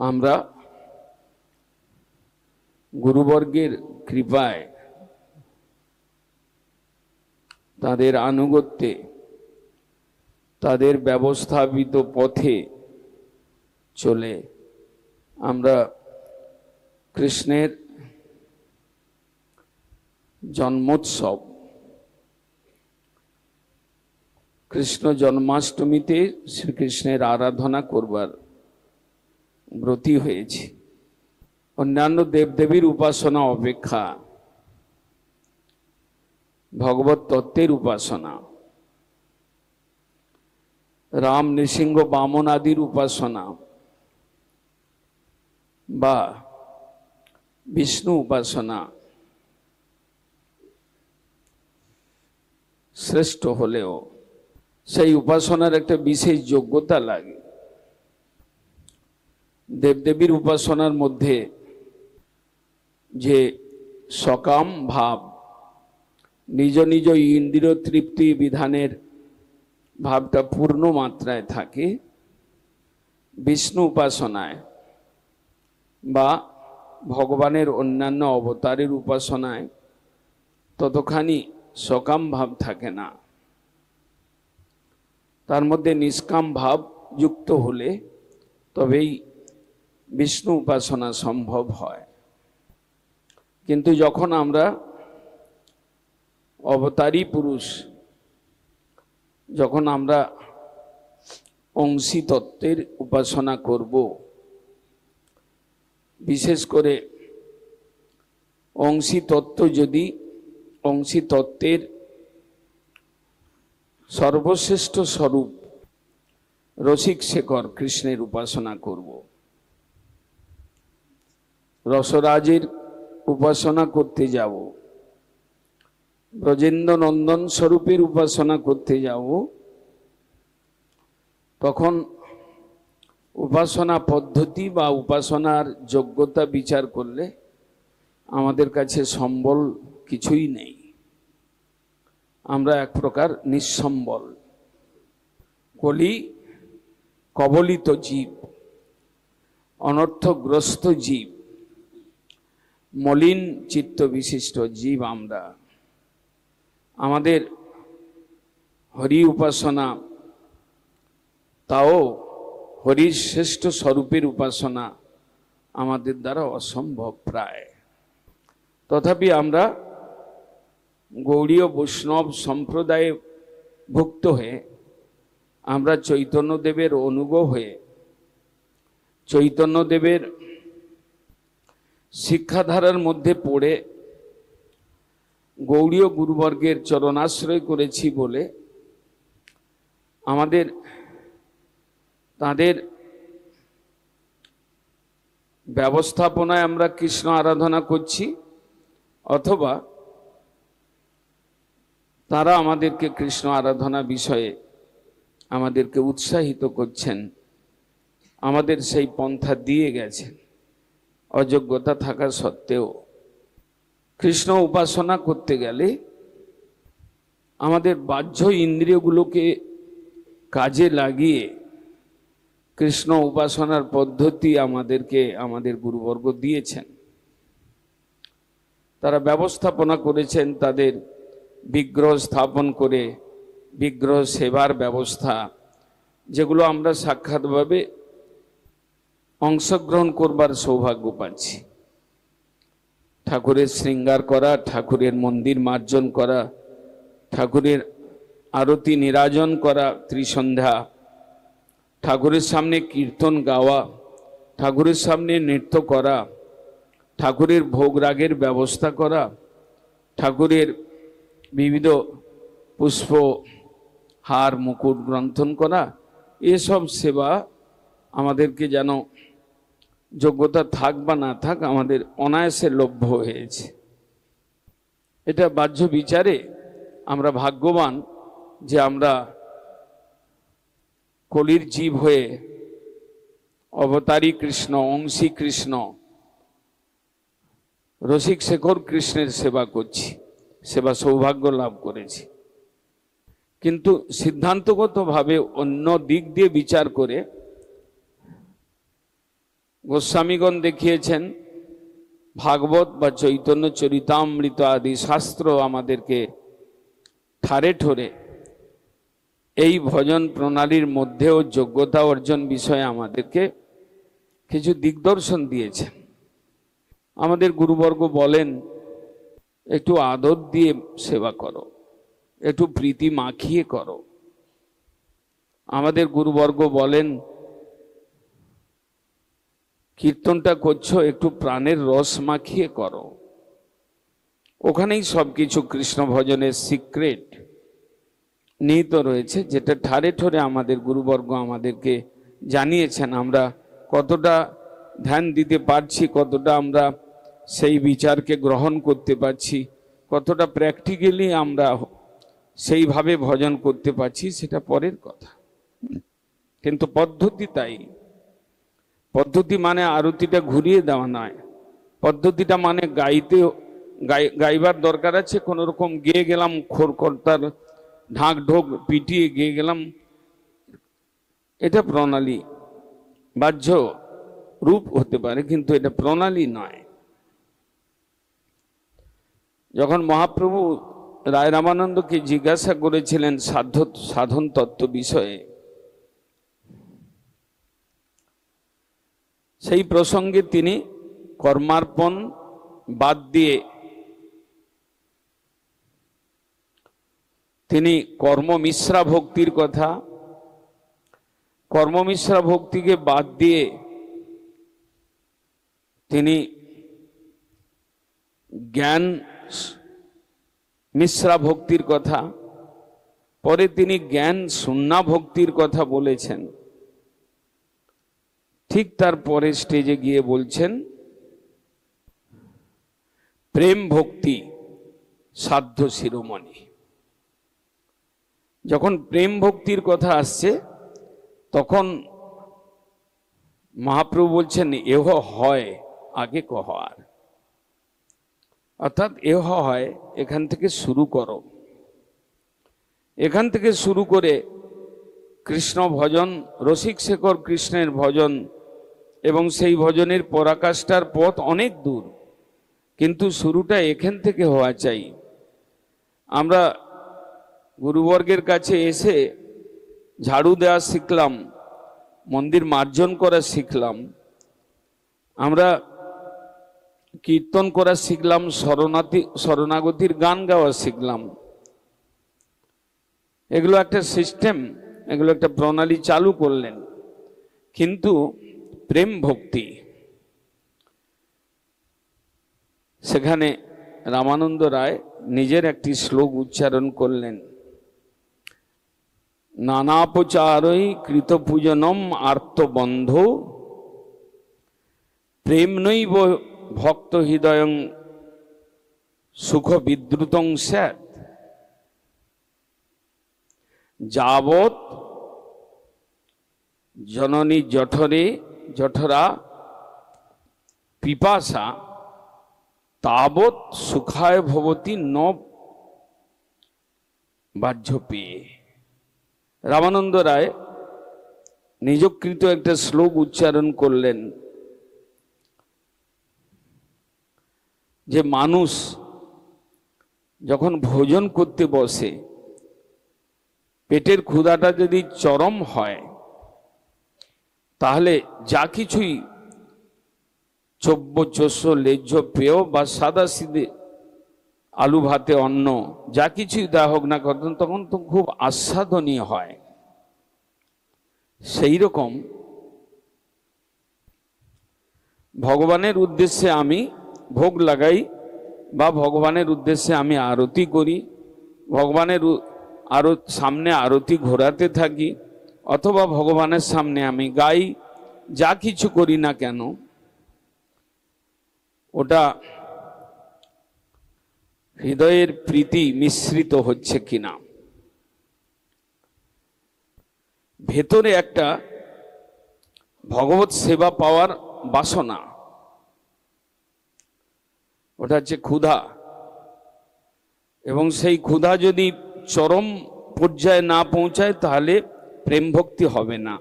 আমরা গুরুবর্গের কৃপায় তাদের আনুগত্যে তাদের ব্যবস্থাপিত পথে চলে আমরা কৃষ্ণের জন্মোৎসব কৃষ্ণ জন্মাষ্টমীতে শ্রীকৃষ্ণের আরাধনা করবার ব্রতী হয়েছি। অন্যান্য দেবদেবীর উপাসনা অপেক্ষা ভগবত তত্ত্বের উপাসনা, রাম নৃসিংহ বামন আদির উপাসনা বা বিষ্ণু উপাসনা শ্রেষ্ঠ হলেও সেই উপাসনার একটা বিশেষ যোগ্যতা লাগে। দেবদেবীর উপাসনার মধ্যে যে সকাম ভাব, নিজ নিজ ইন্দ্রিয় তৃপ্তি বিধানের ভাবটা পূর্ণ মাত্রায় থাকে, বিষ্ণু উপাসনায় বা ভগবানের অন্যান্য অবতারের উপাসনায় ততখানি সকাম ভাব থাকে না। তার মধ্যে নিষ্কাম ভাব যুক্ত হলে তবেই বিষ্ণু উপাসনা সম্ভব হয়। কিন্তু যখন আমরা অবতারী পুরুষ, যখন আমরা অংশী তত্ত্বের উপাসনা করব, বিশেষ করে অংশী তত্ত্ব যদি অংশী তত্ত্বের সর্বশ্রেষ্ঠ স্বরূপ রসিক শেখর কৃষ্ণের উপাসনা করব, রসরাজের উপাসনা করতে যাব, ব্রজেন্দ্র নন্দন স্বরূপের উপাসনা করতে যাব, তখন উপাসনা পদ্ধতি বা উপাসনার যোগ্যতা বিচার করলে আমাদের কাছে সম্বল কিছুই নেই। আমরা এক প্রকার নিঃসম্বল, কলি কবলিত জীব, অনর্থগ্রস্ত জীব, মলিন চিত্ত বিশিষ্ট জীব আমরা। আমাদের হরি উপাসনা, তাও হরির শ্রেষ্ঠ স্বরূপের উপাসনা আমাদের দ্বারা অসম্ভব প্রায়। তথাপি আমরা গৌড়ীয় বৈষ্ণব সম্প্রদায়ে ভুক্ত হয়ে আমরা চৈতন্যদেবের অনুগ হয়ে চৈতন্যদেবের শিক্ষাধারার মধ্যে পড়ে গৌড়ীয় গুরুবর্গের চরণাশ্রয় করেছি বলে আমাদের তাদের ব্যবস্থাপনায় আমরা কৃষ্ণ আরাধনা করছি, অথবা তারা আমাদেরকে কৃষ্ণ আরাধনা বিষয়ে আমাদেরকে উৎসাহিত করছেন, আমাদের সেই পন্থা দিয়ে গেছেন অযোগ্যতা থাকা সত্ত্বেও। কৃষ্ণ উপাসনা করতে গেলে আমাদের বাহ্য ইন্দ্রিয়গুলোকে কাজে লাগিয়ে কৃষ্ণ উপাসনার পদ্ধতি আমাদেরকে আমাদের গুরুবর্গ দিয়েছেন। তারা ব্যবস্থাপনা করেছেন তাদের বিগ্রহ স্থাপন করে বিগ্রহ সেবার ব্যবস্থা, যেগুলো আমরা সাক্ষাৎভাবে অংশগ্রহণ করবার সৌভাগ্য পাচ্ছি। ঠাকুরের শৃঙ্গার করা, ঠাকুরের মন্দির মার্জন করা, ঠাকুরের আরতি নিরাজন করা ত্রিসন্ধ্যা, ঠাকুরের সামনে কীর্তন গাওয়া, ঠাকুরের সামনে নৃত্য করা, ঠাকুরের ভোগ রাগের ব্যবস্থা করা, ঠাকুরের বিবিধ পুষ্প হার মুকুট গ্রন্থন করা, এসব সেবা আমাদেরকে যেন যোগ্যতা থাক বা না থাক আমাদের অনায়াসে লভ্য হয়েছে। এটা বাহ্য বিচারে আমরা ভাগ্যবান যে আমরা কলির জীব হয়ে অবতারী কৃষ্ণ, অংশী কৃষ্ণ, রসিক শেখর কৃষ্ণের সেবা করছি, সেবা সৌভাগ্য লাভ করেছি। কিন্তু সিদ্ধান্তগতভাবে অন্য দিক দিয়ে বিচার করে গোস্বামীগণ দেখিয়েছেন, ভাগবত বা চৈতন্য চরিতামৃত আদি শাস্ত্র আমাদেরকে ঠারে ঠোরে এই ভজন প্রণালীর মধ্যেও যোগ্যতা অর্জন বিষয়ে আমাদেরকে কিছু দিগদর্শন দিয়েছেন। আমাদের গুরুবর্গ বলেন, একটু আদর দিয়ে সেবা করো, একটু প্রীতি মাখিয়ে করো। আমাদের গুরুবর্গ বলেন, কীর্তনটা করছো, একটু প্রাণের রস মাখিয়ে করো। ওখানেই সবকিছু কৃষ্ণ ভজনের সিক্রেট নিহিত রয়েছে, যেটা ঠারে ঠোরে আমাদের গুরুবর্গ আমাদেরকে জানিয়েছেন। আমরা কতটা ধ্যান দিতে পারছি, কতটা আমরা সেই বিচারকে গ্রহণ করতে পারছি, কতটা প্র্যাকটিক্যালি আমরা সেইভাবে ভজন করতে পারছি, সেটা পরের কথা। কিন্তু পদ্ধতি তাই। পদ্ধতি মানে আরতিটা ঘুরিয়ে দেওয়া নয়। পদ্ধতিটা মানে গাইবার দরকার আছে, কোনো রকম গেয়ে গেলাম, খোরকর্তার ঢাক ঢোক পিটিয়ে গেয়ে গেলাম, এটা প্রণালী বাহ্য রূপ হতে পারে, কিন্তু এটা প্রণালী নয়। যখন মহাপ্রভু রায় রামানন্দকে জিজ্ঞাসা করেছিলেন সাধন তত্ত্ব বিষয়ে, সেই প্রসঙ্গে তিনি কর্মার্পণ বাদ দিয়ে তিনি কর্মমিশ্রা ভক্তির কথা, কর্মমিশ্রা ভক্তিকে বাদ দিয়ে তিনি জ্ঞান মিশ্রা ভক্তির কথা, পরে তিনি জ্ঞান শূন্যা ভক্তির কথা বলেছেন। ঠিক তার পরে স্টেজে গিয়ে বলছেন, প্রেম ভক্তি সাধ্য শিরোমণি। যখন প্রেম ভক্তির কথা আসছে, তখন মহাপ্রভু বলছেন, এহ হয় আগে কহ আর। অর্থাৎ এহ হয়, এখান থেকে শুরু করো। এখান থেকে শুরু করে কৃষ্ণ ভজন, রসিক শেখর কৃষ্ণের ভজন এবং সেই ভজনের পরাকাষ্ঠার পথ অনেক দূর, কিন্তু শুরুটা এখান থেকে হওয়া চাই। আমরা গুরুবর্গের কাছে এসে ঝাড়ু দেওয়া শিখলাম, মন্দির মার্জন করা শিখলাম, আমরা কীর্তন করা শিখলাম, শরণাগতির গান গাওয়া শিখলাম। এগুলো একটা সিস্টেম, এগুলো একটা প্রণালী চালু করলেন। কিন্তু প্রেম ভক্তি, সেখানে রামানন্দ রায় নিজের একটি শ্লোক উচ্চারণ করলেন, নানাপচারই কৃত পূজনম আর্তবন্ধ প্রেম নৈব ভক্ত হৃদয়ং সুখ বিদ্রুতং স্যাৎ যাবৎ জননী জঠরা পিপাসা তাবৎ সুখায় ভবতি ন বাহ্য পেয়ে। রামানন্দ রায় নিজকৃত একটা শ্লোক উচ্চারণ করলেন যে মানুষ যখন ভোজন করতে বসে, পেটের ক্ষুধাটা যদি চরম হয়, তাহলে যা কিছুই চব্য চস্য লেজ্জ পেয় বা সাদা সিদে আলু ভাতে অন্ন যা কিছুই দেওয়া হোক না কত, তখন তো খুব আস্বাদনীয় হয়। সেই রকম ভগবানের উদ্দেশ্যে আমি ভোগ লাগাই বা ভগবানের উদ্দেশ্যে আমি আরতি করি, ভগবানের সামনে আরতি ঘোরাতে থাকি, অথবা ভগবানের সামনে আমি গাই, যা কিছু করি না কেন, ওটা হৃদয়ের প্রীতি মিশ্রিত হচ্ছে কিনা, ভেতরে একটা ভগবত সেবা পাওয়ার বাসনা, ওটা হচ্ছে ক্ষুধা। এবং সেই ক্ষুধা যদি চরম পর্যায়ে না পৌঁছায়, তাহলে প্রেম ভক্তি হবে না।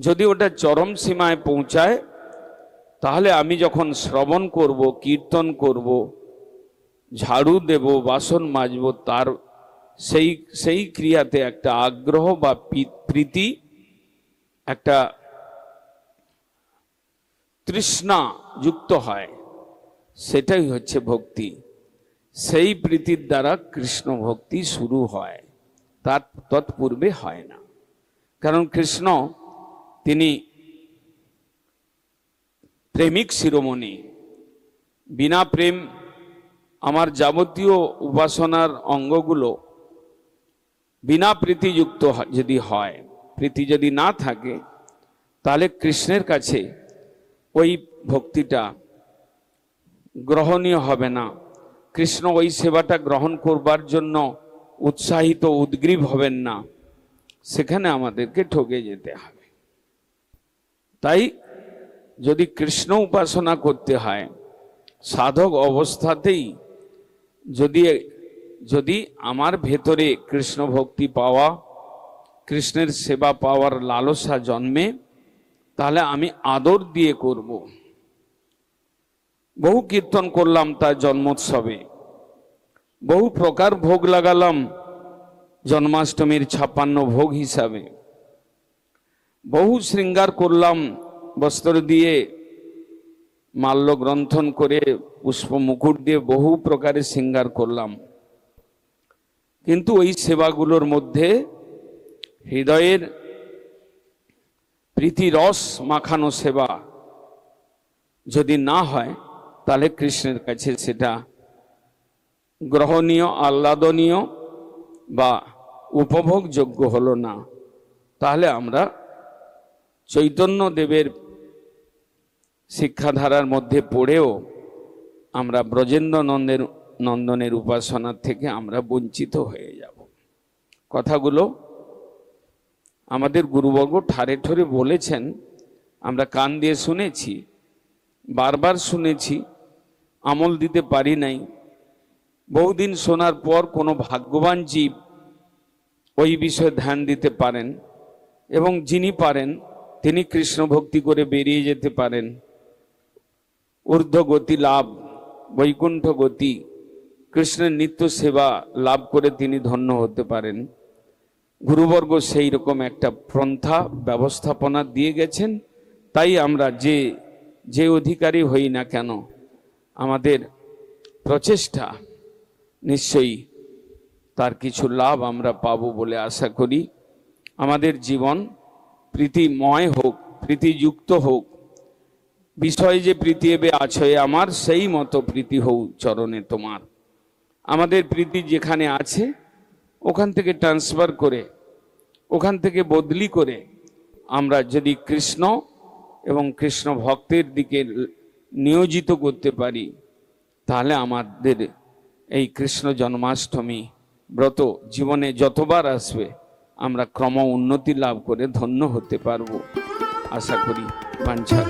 যদি ওটা চরম সীমায় পৌঁছায়, তাহলে আমি যখন শ্রবণ করব, কীর্তন করব, ঝাড়ু দেব, বাসন মাজব, তার সেই ক্রিয়াতে একটা আগ্রহ বা প্রীতি, একটা তৃষ্ণা যুক্ত হয়, সেটাই হচ্ছে ভক্তি। সেই প্রীতির দ্বারা কৃষ্ণ ভক্তি শুরু হয়, তার তৎপূর্বে হয় না। কারণ কৃষ্ণ তিনি প্রেমিক শিরোমণি। বিনা প্রেম আমার যাবতীয় উপাসনার অঙ্গগুলো বিনা প্রীতিযুক্ত যদি হয়, প্রীতি যদি না থাকে, তাহলে কৃষ্ণের কাছে ওই ভক্তিটা গ্রহণীয় হবে না। কৃষ্ণ ওই সেবাটা গ্রহণ করবার জন্য উৎসাহিত, উদ্গ্রীব হবেন না। সেখানে আমাদেরকে ঠকে যেতে হবে। তাই যদি কৃষ্ণ উপাসনা করতে হয়, সাধক অবস্থাতেই যদি আমার ভেতরে কৃষ্ণ ভক্তি পাওয়া, কৃষ্ণের সেবা পাওয়ার লালসা জন্মে, তাহলে আমি আদর দিয়ে করব। বহু কীর্তন করলাম তার জন্মোৎসবে, বহু প্রকার ভোগ লাগালাম জন্মাষ্টমীর 56 ভোগ হিসাবে, বহু শৃঙ্গার করলাম বস্ত্র দিয়ে, মাল্য গ্রন্থন করে, পুষ্প মুকুট দিয়ে বহু প্রকারের শৃঙ্গার করলাম। কিন্তু ওই সেবাগুলোর মধ্যে হৃদয়ের প্রীতি রস মাখানো সেবা যদি না হয়, তাহলে কৃষ্ণের কাছে সেটা গ্রহণীয়, আহ্লাদনীয় বা উপভোগযোগ্য হলো না। তাহলে আমরা চৈতন্য দেবের শিক্ষাধারার মধ্যে পড়েও আমরা ব্রজেন্দ্র নন্দনের উপাসনার থেকে আমরা বঞ্চিত হয়ে যাব। কথাগুলো আমাদের গুরুবর্গ ঠারে ঠরে বলেছেন, আমরা কান দিয়ে শুনেছি, বারবার শুনেছি, আমল দিতে পারি নাই। বহুদিন শোনার পর কোনো ভাগ্যবান জীব ওই বিষয়ে ধ্যান দিতে পারেন, এবং যিনি পারেন তিনি কৃষ্ণ ভক্তি করে বেরিয়ে যেতে পারেন, ঊর্ধ্ব গতি লাভ, বৈকুণ্ঠ গতি, কৃষ্ণের নিত্য সেবা লাভ করে তিনি ধন্য হতে পারেন। গুরুবর্গ সেই রকম একটা পন্থা ব্যবস্থাপনা দিয়ে গেছেন। তাই আমরা যে অধিকারী হই না কেন, আমাদের প্রচেষ্টা নিশ্চয়ই তার কিছু লাভ আমরা পাবো বলে আশা করি। আমাদের জীবন প্রীতিময় হোক, প্রীতিযুক্ত হোক। বিষয় যে প্রীতি এবে আছে আমার, সেই মতো প্রীতি হোক চরণে তোমার। আমাদের প্রীতি যেখানে আছে ওখান থেকে ট্রান্সফার করে, ওখান থেকে বদলি করে আমরা যদি কৃষ্ণ এবং কৃষ্ণ ভক্তের দিকে নিয়োজিত করতে পারি, তাহলে আমাদের এই কৃষ্ণ জন্মাষ্টমী ব্রত জীবনে যতবার আসবে আমরা ক্রম উন্নতি লাভ করে ধন্য হতে পারবো আশা করি। বাঞ্ছা